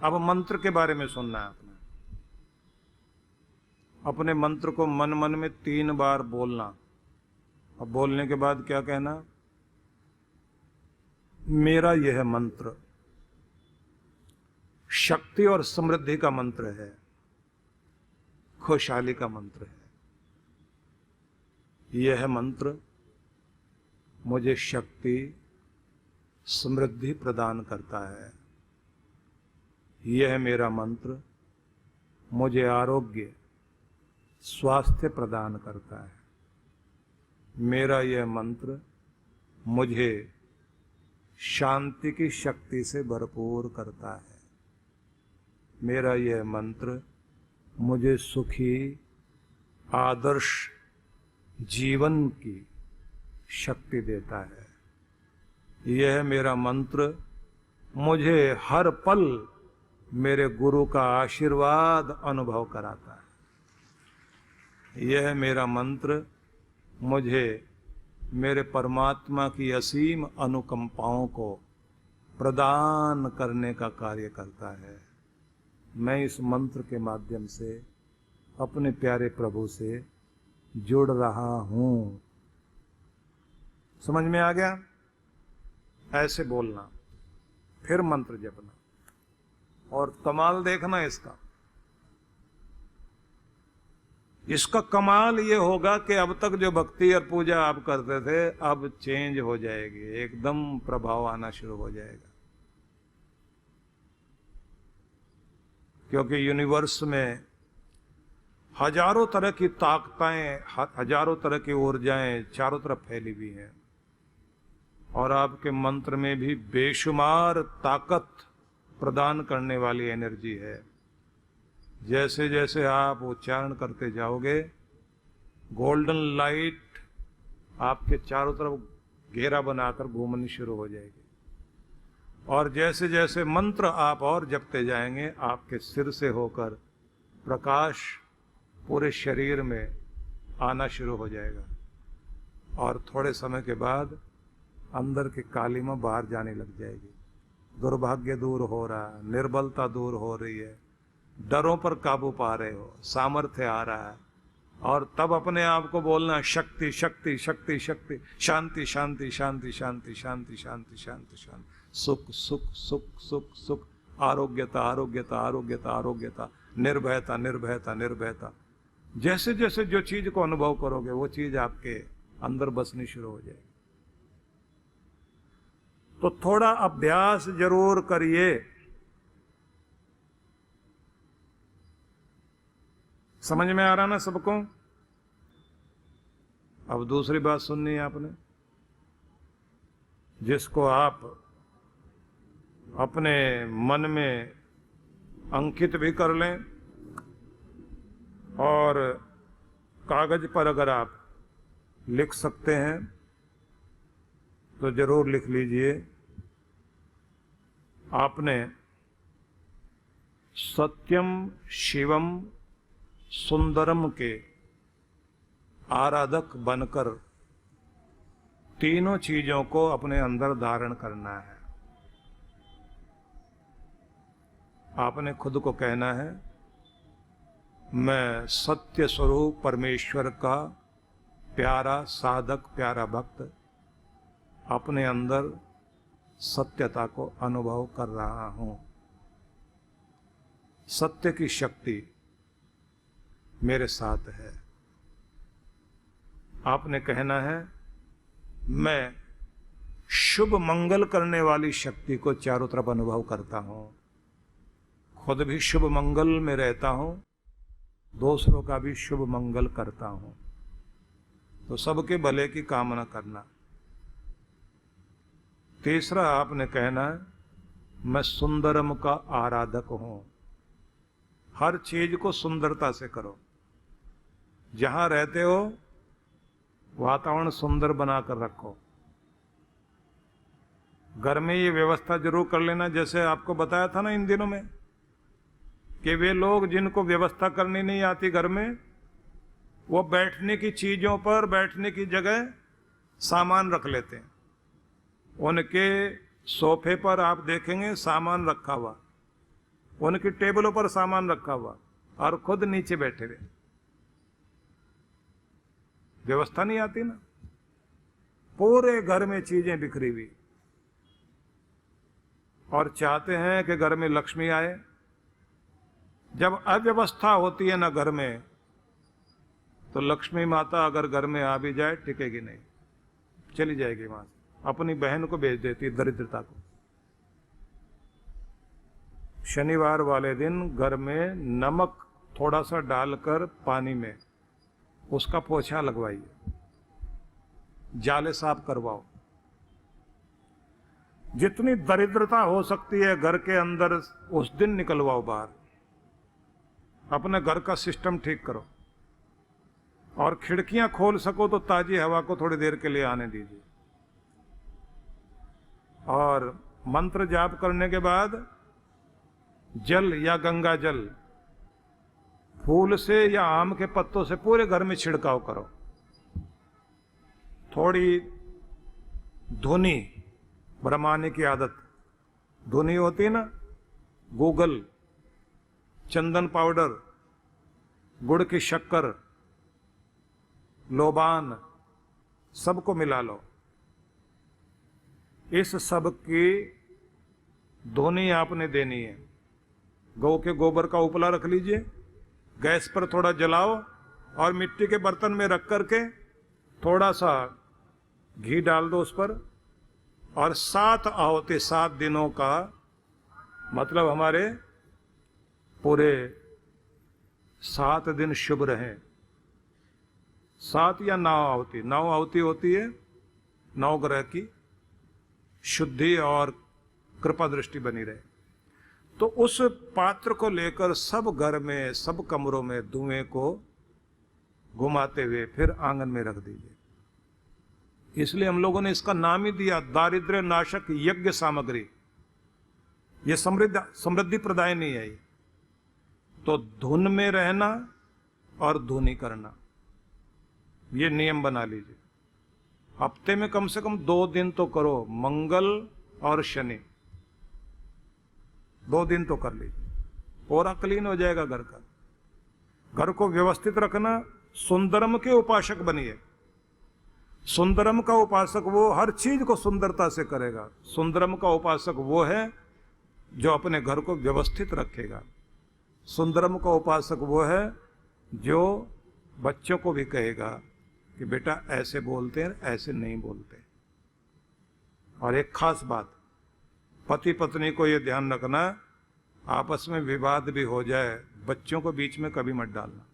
अब मंत्र के बारे में सुनना है आपने। अपने मंत्र को मन मन में 3 बार बोलना। अब बोलने के बाद क्या कहना? मेरा यह मंत्र शक्ति और समृद्धि का मंत्र है, खुशहाली का मंत्र है। यह मंत्र मुझे शक्ति समृद्धि प्रदान करता है। यह मेरा मंत्र मुझे आरोग्य स्वास्थ्य प्रदान करता है। मेरा यह मंत्र मुझे शांति की शक्ति से भरपूर करता है। मेरा यह मंत्र मुझे सुखी आदर्श जीवन की शक्ति देता है। यह मेरा मंत्र मुझे हर पल मेरे गुरु का आशीर्वाद अनुभव कराता है। यह मेरा मंत्र मुझे मेरे परमात्मा की असीम अनुकंपाओं को प्रदान करने का कार्य करता है। मैं इस मंत्र के माध्यम से अपने प्यारे प्रभु से जुड़ रहा हूं। समझ में आ गया? ऐसे बोलना, फिर मंत्र जपना। और कमाल देखना इसका कमाल ये होगा कि अब तक जो भक्ति और पूजा आप करते थे अब चेंज हो जाएगी, एकदम प्रभाव आना शुरू हो जाएगा। क्योंकि यूनिवर्स में हजारों तरह की ताकतें, हजारों तरह की ऊर्जाएं चारों तरफ फैली हुई हैं, और आपके मंत्र में भी बेशुमार ताकत प्रदान करने वाली एनर्जी है। जैसे जैसे आप उच्चारण करते जाओगे, गोल्डन लाइट आपके चारों तरफ घेरा बनाकर घूमनी शुरू हो जाएगी। और जैसे जैसे मंत्र आप और जपते जाएंगे, आपके सिर से होकर प्रकाश पूरे शरीर में आना शुरू हो जाएगा। और थोड़े समय के बाद अंदर की कालिमा बाहर जाने लग जाएगी। दुर्भाग्य दूर हो रहा है, निर्बलता दूर हो रही है, डरों पर काबू पा रहे हो, सामर्थ्य आ रहा है। और तब अपने आप को बोलना, शक्ति शक्ति शक्ति शक्ति, शांति शांति शांति शांति शांति शांति शांति शांति, सुख सुख सुख सुख सुख, आरोग्यता आरोग्यता आरोग्यता आरोग्यता, निर्भयता निर्भयता निर्भयता। जैसे जैसे जो चीज को अनुभव करोगे वो चीज आपके अंदर बसनी शुरू हो जाएगी। तो थोड़ा अभ्यास जरूर करिए। समझ में आ रहा ना सबको? अब दूसरी बात सुननी है आपने, जिसको आप अपने मन में अंकित भी कर लें, और कागज पर अगर आप लिख सकते हैं तो जरूर लिख लीजिए। आपने सत्यम शिवम सुंदरम के आराधक बनकर तीनों चीजों को अपने अंदर धारण करना है। आपने खुद को कहना है, मैं सत्य स्वरूप परमेश्वर का प्यारा साधक, प्यारा भक्त अपने अंदर सत्यता को अनुभव कर रहा हूं। सत्य की शक्ति मेरे साथ है। आपने कहना है, मैं शुभ मंगल करने वाली शक्ति को चारों तरफ अनुभव करता हूं। खुद भी शुभ मंगल में रहता हूं, दूसरों का भी शुभ मंगल करता हूं। तो सबके भले की कामना करना। तीसरा आपने कहना है, मैं सुंदरम का आराधक हूं। हर चीज को सुंदरता से करो। जहां रहते हो वातावरण सुंदर बनाकर रखो। घर में ये व्यवस्था जरूर कर लेना, जैसे आपको बताया था ना इन दिनों में, कि वे लोग जिनको व्यवस्था करनी नहीं आती घर में, वो बैठने की चीजों पर, बैठने की जगह सामान रख लेते हैं। उनके सोफे पर आप देखेंगे सामान रखा हुआ, उनकी टेबलों पर सामान रखा हुआ और खुद नीचे बैठे हुए। व्यवस्था नहीं आती ना, पूरे घर में चीजें बिखरी हुई, और चाहते हैं कि घर में लक्ष्मी आए। जब अव्यवस्था होती है ना घर में, तो लक्ष्मी माता अगर घर में आ भी जाए टिकेगी नहीं, चली जाएगी वहां से, अपनी बहन को भेज देती दरिद्रता को। शनिवार वाले दिन घर में नमक थोड़ा सा डालकर पानी में उसका पोछा लगवाइए, जाले साफ करवाओ। जितनी दरिद्रता हो सकती है घर के अंदर उस दिन निकलवाओ बाहर। अपने घर का सिस्टम ठीक करो, और खिड़कियां खोल सको तो ताजी हवा को थोड़ी देर के लिए आने दीजिए। और मंत्र जाप करने के बाद जल या गंगा जल फूल से या आम के पत्तों से पूरे घर में छिड़काव करो। थोड़ी धुनी, ब्रह्मानी की आदत, धुनी होती है ना, गूगल, चंदन पाउडर, गुड़ की शक्कर, लोबान, सबको मिला लो। इस सब की धुनी आपने देनी है। गौ के गोबर का उपला रख लीजिए, गैस पर थोड़ा जलाओ और मिट्टी के बर्तन में रख करके थोड़ा सा घी डाल दो उस पर, और 7 आहुति, 7 दिनों का मतलब हमारे पूरे 7 दिन शुभ रहे। 7 या 9 आहुति, 9 आहुति होती है 9 ग्रह की शुद्धि और कृपा दृष्टि बनी रहे। तो उस पात्र को लेकर सब घर में, सब कमरों में धुएं को घुमाते हुए फिर आंगन में रख दीजिए। इसलिए हम लोगों ने इसका नाम ही दिया दारिद्र्य नाशक यज्ञ सामग्री। ये समृद्धि प्रदायनी है। तो धुन में रहना और धुनी करना, ये नियम बना लीजिए। हफ्ते में कम से कम 2 दिन तो करो, मंगल और शनि, 2 दिन तो कर लीजिए, पूरा क्लीन हो जाएगा घर का। घर को व्यवस्थित रखना। सुंदरम के उपासक बनिए। सुंदरम का उपासक वो हर चीज को सुंदरता से करेगा। सुंदरम का उपासक वो है जो अपने घर को व्यवस्थित रखेगा। सुंदरम का उपासक वो है जो बच्चों को भी कहेगा कि बेटा ऐसे बोलते हैं, ऐसे नहीं बोलते। और एक खास बात, पति पत्नी को ये ध्यान रखना, आपस में विवाद भी हो जाए, बच्चों को बीच में कभी मत डालना।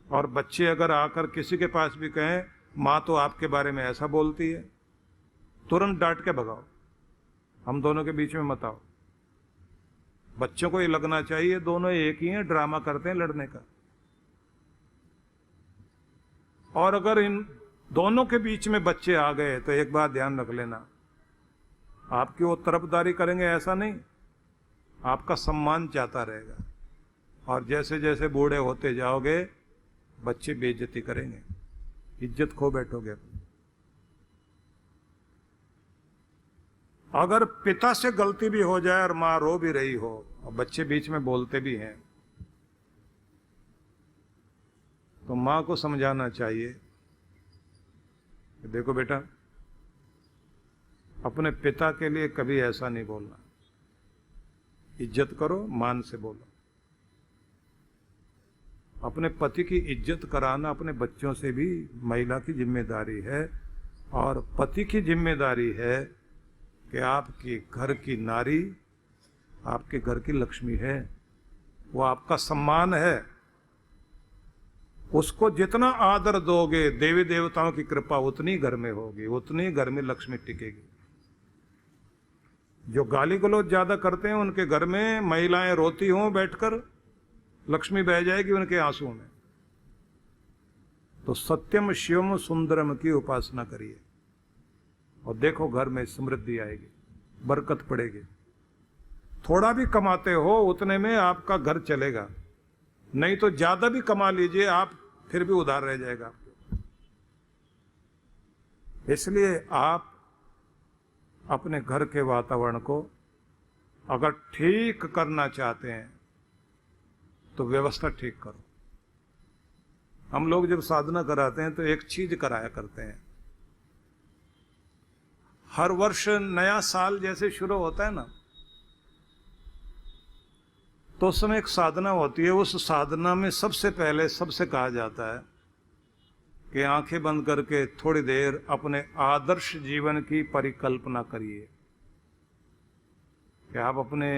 और बच्चे अगर आकर किसी के पास भी कहें माँ तो आपके बारे में ऐसा बोलती है, तुरंत डांट के भगाओ, हम दोनों के बीच में मत आओ। बच्चों को ये लगना चाहिए दोनों एक ही हैं, ड्रामा करते हैं लड़ने का। और अगर इन दोनों के बीच में बच्चे आ गए तो एक बात ध्यान रख लेना, आपकी वो तरफदारी करेंगे ऐसा नहीं, आपका सम्मान चाहता रहेगा। और जैसे जैसे बूढ़े होते जाओगे बच्चे बेइज्जती करेंगे, इज्जत खो बैठोगे। अगर पिता से गलती भी हो जाए और मां रो भी रही हो और बच्चे बीच में बोलते भी हैं, तो मां को समझाना चाहिए कि देखो बेटा, अपने पिता के लिए कभी ऐसा नहीं बोलना, इज्जत करो, मान से बोलो। अपने पति की इज्जत कराना अपने बच्चों से भी महिला की जिम्मेदारी है। और पति की जिम्मेदारी है कि आपके घर की नारी आपके घर की लक्ष्मी है, वो आपका सम्मान है। उसको जितना आदर दोगे, देवी देवताओं की कृपा उतनी घर में होगी, उतनी घर में लक्ष्मी टिकेगी। जो गाली गलौज ज्यादा करते हैं उनके घर में महिलाएं रोती हों बैठकर, लक्ष्मी बह जाएगी उनके आंसुओं में। तो सत्यम शिवम सुंदरम की उपासना करिए और देखो घर में समृद्धि आएगी, बरकत पड़ेगी। थोड़ा भी कमाते हो उतने में आपका घर चलेगा, नहीं तो ज्यादा भी कमा लीजिए आप, फिर भी उधार रह जाएगा। इसलिए आप अपने घर के वातावरण को अगर ठीक करना चाहते हैं तो व्यवस्था ठीक करो। हम लोग जब साधना कराते हैं तो एक चीज कराया करते हैं, हर वर्ष नया साल जैसे शुरू होता है ना, तो उस समय एक साधना होती है। उस साधना में सबसे पहले सबसे कहा जाता है कि आंखें बंद करके थोड़ी देर अपने आदर्श जीवन की परिकल्पना करिए कि आप अपने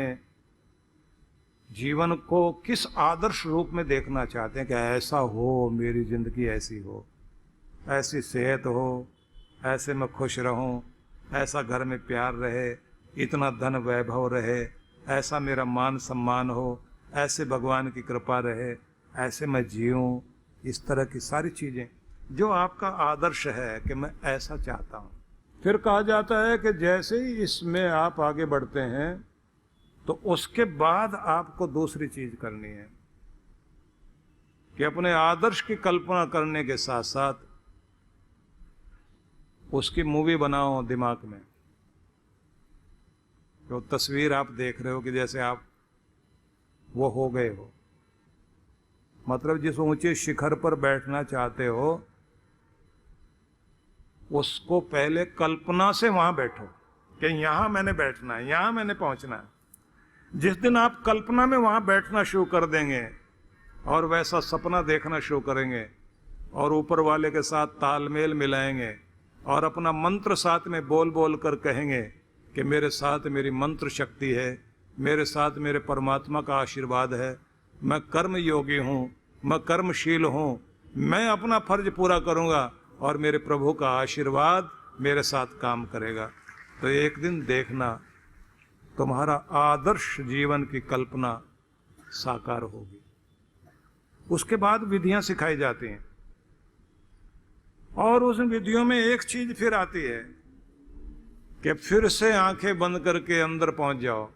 जीवन को किस आदर्श रूप में देखना चाहते हैं कि ऐसा हो, मेरी जिंदगी ऐसी हो, ऐसी सेहत हो, ऐसे मैं खुश रहूं, ऐसा घर में प्यार रहे, इतना धन वैभव रहे, ऐसा मेरा मान सम्मान हो, ऐसे भगवान की कृपा रहे, ऐसे मैं जीऊं। इस तरह की सारी चीजें जो आपका आदर्श है कि मैं ऐसा चाहता हूं। फिर कहा जाता है कि जैसे ही इसमें आप आगे बढ़ते हैं तो उसके बाद आपको दूसरी चीज करनी है कि अपने आदर्श की कल्पना करने के साथ साथ उसकी मूवी बनाओ दिमाग में। तो तस्वीर आप देख रहे हो कि जैसे आप वो हो गए हो, मतलब जिस ऊंचे शिखर पर बैठना चाहते हो उसको पहले कल्पना से वहां बैठो कि यहां मैंने बैठना है, यहां मैंने पहुंचना है। जिस दिन आप कल्पना में वहां बैठना शुरू कर देंगे और वैसा सपना देखना शुरू करेंगे और ऊपर वाले के साथ तालमेल मिलाएंगे और अपना मंत्र साथ में बोल बोल कर कहेंगे कि मेरे साथ मेरी मंत्र शक्ति है, मेरे साथ मेरे परमात्मा का आशीर्वाद है, मैं कर्म योगी हूँ, मैं कर्मशील हूँ, मैं अपना फर्ज पूरा करूँगा और मेरे प्रभु का आशीर्वाद मेरे साथ काम करेगा। तो एक दिन देखना तुम्हारा आदर्श जीवन की कल्पना साकार होगी। उसके बाद विधियां सिखाई जाती हैं और उस विधियों में एक चीज फिर आती है कि फिर से आंखें बंद करके अंदर पहुंच जाओ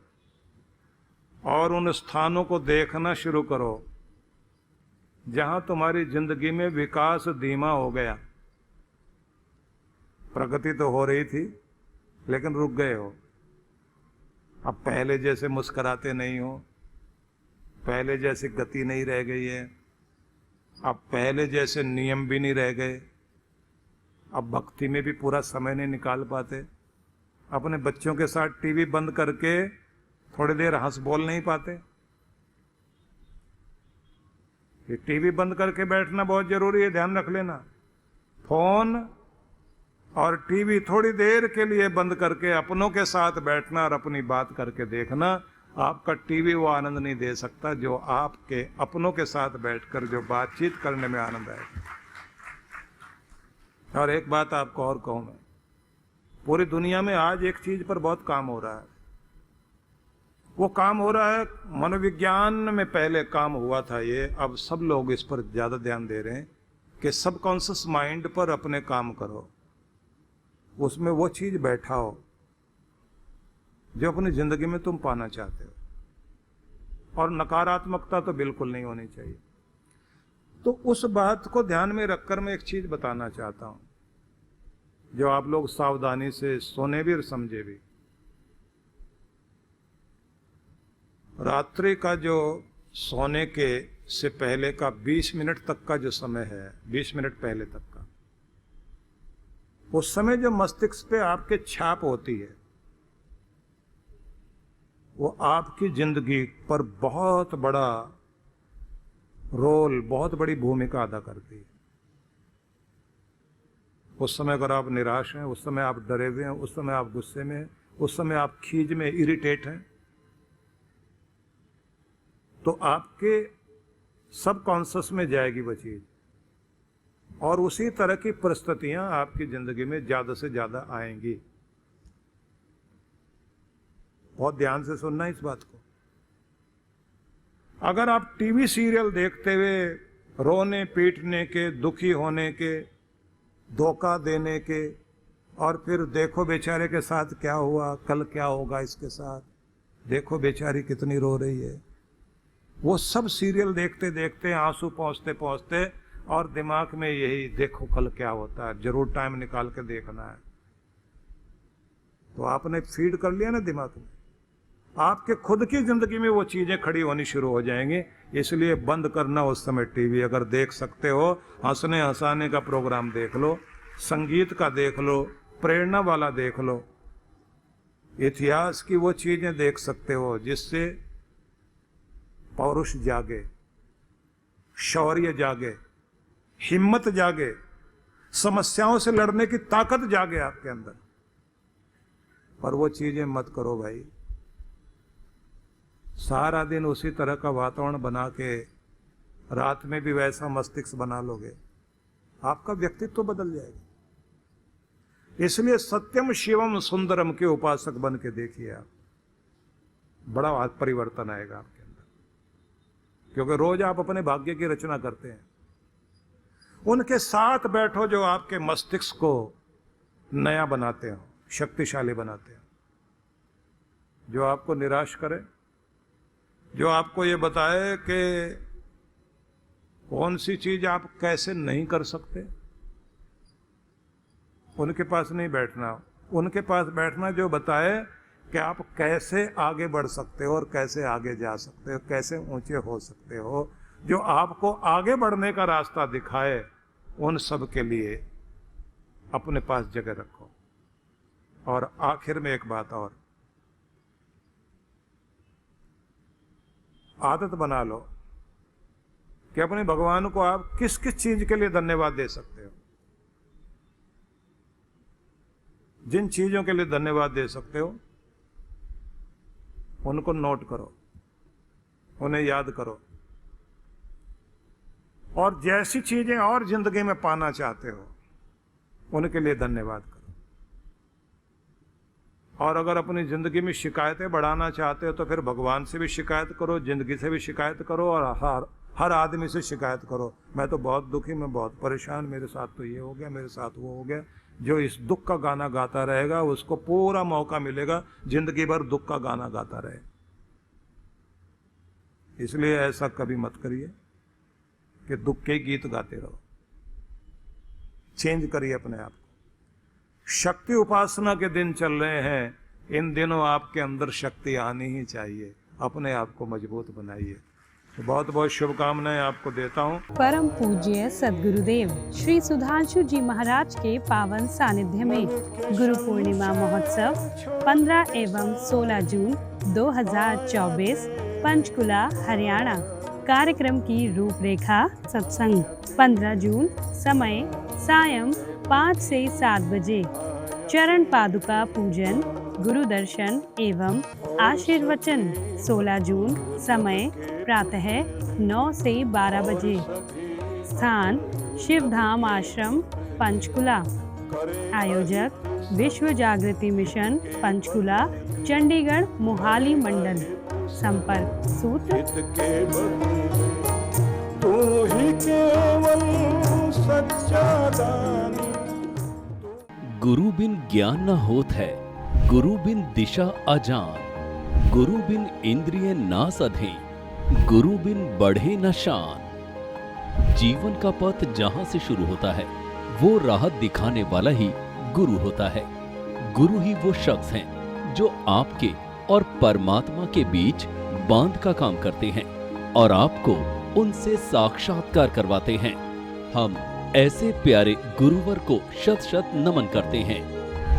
और उन स्थानों को देखना शुरू करो जहां तुम्हारी जिंदगी में विकास धीमा हो गया। प्रगति तो हो रही थी लेकिन रुक गए हो। अब पहले जैसे मुस्कुराते नहीं हो, पहले जैसी गति नहीं रह गई है, अब पहले जैसे नियम भी नहीं रह गए, अब भक्ति में भी पूरा समय नहीं निकाल पाते, अपने बच्चों के साथ टीवी बंद करके थोड़ी देर हंस बोल नहीं पाते। ये टीवी बंद करके बैठना बहुत जरूरी है, ध्यान रख लेना। फोन और टीवी थोड़ी देर के लिए बंद करके अपनों के साथ बैठना और अपनी बात करके देखना। आपका टीवी वो आनंद नहीं दे सकता जो आपके अपनों के साथ बैठकर जो बातचीत करने में आनंद आएगा। और एक बात आपको और कहूं मैं, पूरी दुनिया में आज एक चीज पर बहुत काम हो रहा है। वो काम हो रहा है, मनोविज्ञान में पहले काम हुआ था ये, अब सब लोग इस पर ज्यादा ध्यान दे रहे हैं कि सबकॉन्शियस माइंड पर अपने काम करो, उसमें वो चीज बैठाओ जो अपनी जिंदगी में तुम पाना चाहते हो। और नकारात्मकता तो बिल्कुल नहीं होनी चाहिए। तो उस बात को ध्यान में रखकर मैं एक चीज बताना चाहता हूं जो आप लोग सावधानी से सुने भी और समझे भी। रात्रि का जो सोने के से पहले का 20 मिनट तक का जो समय है, 20 मिनट पहले तक का, उस समय जो मस्तिष्क पे आपके छाप होती है वो आपकी जिंदगी पर बहुत बड़ा रोल, बहुत बड़ी भूमिका अदा करती है। उस समय अगर आप निराश हैं, उस समय आप डरे हुए हैं, उस समय आप गुस्से में हैं, उस समय आप खीज में इरिटेट हैं, तो आपके सबकॉन्शियस में जाएगी वो चीज और उसी तरह की परिस्थितियां आपकी जिंदगी में ज्यादा से ज्यादा आएंगी। बहुत ध्यान से सुनना इस बात को। अगर आप टीवी सीरियल देखते हुए रोने पीटने के, दुखी होने के, धोखा देने के और फिर देखो बेचारे के साथ क्या हुआ, कल क्या होगा इसके साथ, देखो बेचारी कितनी रो रही है, वो सब सीरियल देखते देखते आंसू पहुंचते पहुंचते और दिमाग में यही देखो कल क्या होता है, जरूर टाइम निकाल के देखना है, तो आपने फीड कर लिया ना दिमाग में। आपके खुद की जिंदगी में वो चीजें खड़ी होनी शुरू हो जाएंगी। इसलिए बंद करना उस समय टीवी। अगर देख सकते हो, हंसने हंसाने का प्रोग्राम देख लो, संगीत का देख लो, प्रेरणा वाला देख लो, इतिहास की वो चीजें देख सकते हो जिससे पौरुष जागे, शौर्य जागे, हिम्मत जागे, समस्याओं से लड़ने की ताकत जागे आपके अंदर। पर वो चीजें मत करो भाई। सारा दिन उसी तरह का वातावरण बना के रात में भी वैसा मस्तिष्क बना लोगे, आपका व्यक्तित्व तो बदल जाएगा। इसलिए सत्यम शिवम सुंदरम के उपासक बन के देखिए आप, बड़ा परिवर्तन आएगा आपके अंदर। क्योंकि रोज आप अपने भाग्य की रचना करते हैं। उनके साथ बैठो जो आपके मस्तिष्क को नया बनाते हो, शक्तिशाली बनाते हो, जो आपको निराश करे, जो आपको ये बताए कि कौन सी चीज आप कैसे नहीं कर सकते। उनके पास नहीं बैठना, उनके पास बैठना जो बताए कि आप कैसे आगे बढ़ सकते हो और कैसे आगे जा सकते हो, कैसे ऊंचे हो सकते हो, जो आपको आगे बढ़ने का रास्ता दिखाए। उन सब के लिए अपने पास जगह रखो। और आखिर में एक बात और, आदत बना लो कि अपने भगवान को आप किस किस चीज के लिए धन्यवाद दे सकते हो। जिन चीजों के लिए धन्यवाद दे सकते हो उनको नोट करो, उन्हें याद करो। और जैसी चीजें और जिंदगी में पाना चाहते हो उनके लिए धन्यवाद करो। और अगर अपनी जिंदगी में शिकायतें बढ़ाना चाहते हो तो फिर भगवान से भी शिकायत करो, जिंदगी से भी शिकायत करो, और हर आदमी से शिकायत करो। मैं तो बहुत दुखी, मैं बहुत परेशान, मेरे साथ तो ये हो गया, मेरे साथ वो हो गया। जो इस दुख का गाना गाता रहेगा उसको पूरा मौका मिलेगा जिंदगी भर दुख का गाना गाता रहे। इसलिए ऐसा कभी मत करिए कि दुख के गीत गाते रहो। चेंज करिए अपने आप को। शक्ति उपासना के दिन चल रहे हैं, इन दिनों आपके अंदर शक्ति आनी ही चाहिए। अपने आप को मजबूत बनाइए। तो बहुत बहुत शुभकामनाएं आपको देता हूँ। परम पूज्य सद्गुरुदेव श्री सुधांशु जी महाराज के पावन सानिध्य में गुरु पूर्णिमा महोत्सव 15 एवं 16 जून 2024 पंचकुला हरियाणा। कार्यक्रम की रूपरेखा सत्संग 15 जून, समय सायं 5 से 7 बजे, चरण पादुका पूजन, गुरु दर्शन एवं आशीर्वचन। 16 जून, समय प्रातः 9 से 12 बजे, स्थान शिवधाम आश्रम पंचकुला। आयोजक विश्व जागृति मिशन पंचकुला, चंडीगढ़ मोहाली मंडल। संपर्क सूत्र गुरु बिन ज्ञान न होत है, गुरु बिन दिशा अजान, गुरु बिन इंद्रिय ना सधे, गुरु बिन बढ़े न शान। जीवन का पथ जहां से शुरू होता है वो राह दिखाने वाला ही गुरु होता है। गुरु ही वो शख्स हैं जो आपके और परमात्मा के बीच बांध का काम करते हैं और आपको उनसे साक्षात्कार करवाते हैं। हम ऐसे प्यारे गुरुवर को शत शत नमन करते हैं।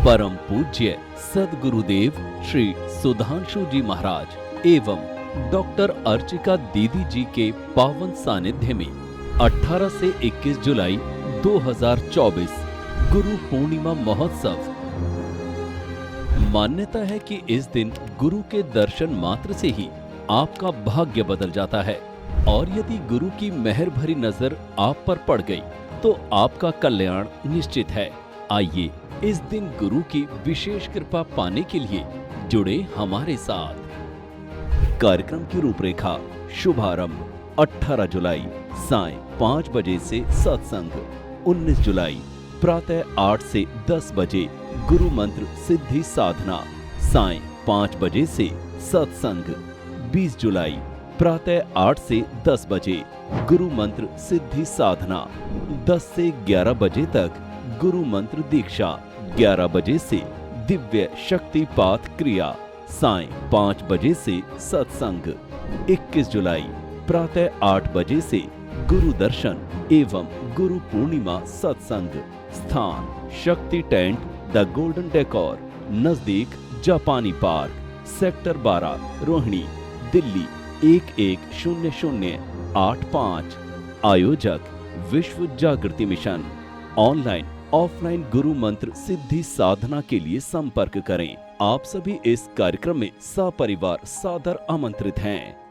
परम पूज्य सद्गुरुदेव श्री सुधांशु जी महाराज एवं डॉक्टर अर्चिका दीदी जी के पावन सानिध्य में 18 से 21 जुलाई 2024 गुरु पूर्णिमा महोत्सव। मान्यता है कि इस दिन गुरु के दर्शन मात्र से ही आपका भाग्य बदल जाता है और यदि गुरु की मेहर भरी नजर आप पर पड़ गई तो आपका कल्याण निश्चित है। आइए इस दिन गुरु की विशेष कृपा पाने के लिए जुड़े हमारे साथ। कार्यक्रम की रूपरेखा शुभारंभ 18 जुलाई साय 5 बजे से सत्संग, 19 जुलाई प्रातः 8 से 10 बजे गुरु मंत्र सिद्धि साधना, साय 5 बजे से सत्संग, 20 जुलाई प्रातः 8 से 10 बजे गुरु मंत्र सिद्धि साधना, 10 से 11 बजे तक गुरु मंत्र दीक्षा, 11 बजे से दिव्य शक्तिपात क्रिया, सायं 5 बजे से सत्संग। 21 जुलाई प्रातः 8 बजे से गुरु दर्शन एवं गुरु पूर्णिमा सत्संग। स्थान शक्ति टेंट द गोल्डन डेकोर, नजदीक जापानी पार्क, सेक्टर 12, रोहिणी, दिल्ली 110085। आयोजक विश्व जागृति मिशन। ऑनलाइन ऑफलाइन गुरु मंत्र सिद्धि साधना के लिए संपर्क करें। आप सभी इस कार्यक्रम में सपरिवार सादर आमंत्रित हैं।